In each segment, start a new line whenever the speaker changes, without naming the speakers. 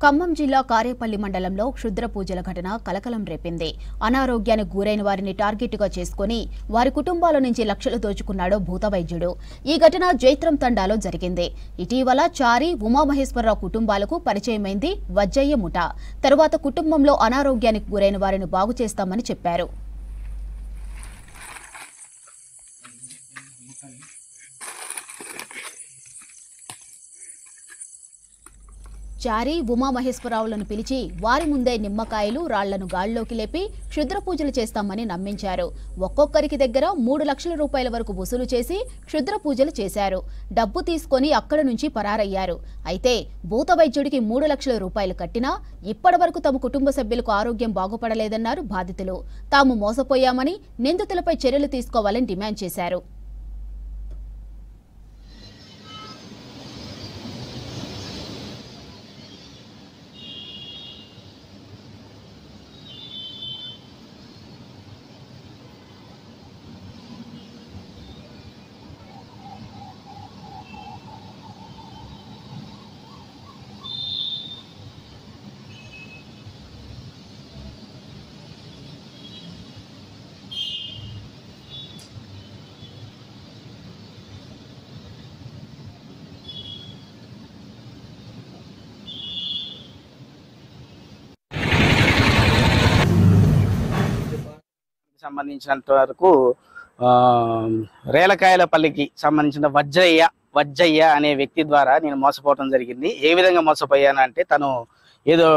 ఖమ్మం జిల్లా కారేపల్లి మండలంలో క్షుద్ర పూజల ఘటన కలకలం రేపింది. అనారోగ్యానికి గురైన వారిని టార్గెట్గా చేసుకుని వారి కుటుంబాల నుంచి లక్షలు దోచుకున్నాడు భూతవైద్యుడు. ఈ ఘటన జైత్రం తండాలో జరిగింది. ఇటీవల చారి, ఉమామహేశ్వరరావు కుటుంబాలకు పరిచయమైంది వజ్జయ్య ముఠా. తరువాత కుటుంబంలో అనారోగ్యానికి గురైన వారిని బాగు చేస్తామని చెప్పారు. చారి, ఉమామహేశ్వరరావులను పిలిచి వారి ముందే నిమ్మకాయలు, రాళ్లను గాల్లోకి లేపి క్షుద్ర పూజలు చేస్తామని నమ్మించారు. ఒక్కొక్కరికి దగ్గర 3 లక్షల రూపాయల వరకు వసూలు చేసి క్షుద్ర పూజలు చేశారు. డబ్బు తీసుకొని అక్కడి నుంచి పరారయ్యారు. అయితే భూతవైద్యుడికి 3 లక్షల రూపాయలు కట్టినా ఇప్పటి వరకు తమ కుటుంబ సభ్యులకు ఆరోగ్యం బాగుపడలేదన్నారు బాధితులు. తాము మోసపోయామని, నిందితులపై చర్యలు తీసుకోవాలని డిమాండ్ చేశారు.
సంబంధించినంత వరకు రేలకాయలపల్లికి సంబంధించిన వజ్జయ్య అనే వ్యక్తి ద్వారా నేను మోసపోవడం జరిగింది. ఏ విధంగా మోసపోయానంటే, తను ఏదో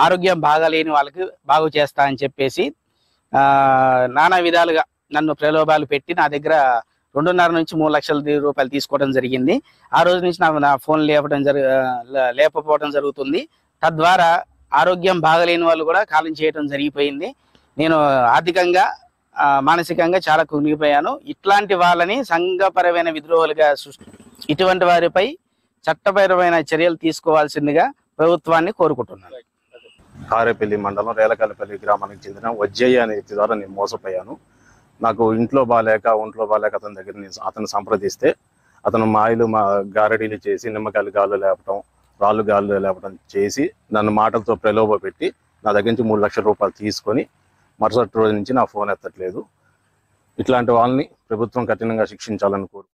ఆరోగ్యం బాగాలేని వాళ్ళకి బాగు చేస్తా అని చెప్పేసి నానా విధాలుగా నన్ను ప్రలోభాలు పెట్టి నా దగ్గర 2.5 నుంచి 3 లక్షల రూపాయలు తీసుకోవడం జరిగింది. ఆ రోజు నుంచి నా ఫోన్ లేకపోవడం జరుగుతుంది. తద్వారా ఆరోగ్యం బాగలేని వాళ్ళు కూడా కాలం చేయడం జరిగిపోయింది. నేను ఆర్థికంగా, మానసికంగా చాలా కుంగిపోయాను. ఇట్లాంటి వాళ్ళని సంఘపరమైన విద్రోహులుగా ఇటువంటి వారిపై చట్టపరమైన చర్యలు తీసుకోవాల్సిందిగా ప్రభుత్వాన్ని కోరుకుంటున్నాను.
కారేపల్లి మండలం రేలకాయలపల్లి గ్రామానికి చెందిన వజ్జయ్య అనే వ్యక్తి ద్వారా నేను మోసపోయాను. నాకు ఒంట్లో బాగాలేక అతని దగ్గర అతను సంప్రదిస్తే అతను మా గారడీలు చేసి నిమ్మకాయలు గాల్లో లేపటం, రాళ్ళు గాల్లో లేపటం చేసి నన్ను మాటలతో ప్రలోభ పెట్టి నా దగ్గర నుంచి 3 లక్షల రూపాయలు తీసుకొని మరుసటి రోజు నుంచి నా ఫోన్ ఎత్తట్లేదు. ఇట్లాంటి వాళ్ళని ప్రభుత్వం కఠినంగా శిక్షించాలని కోరు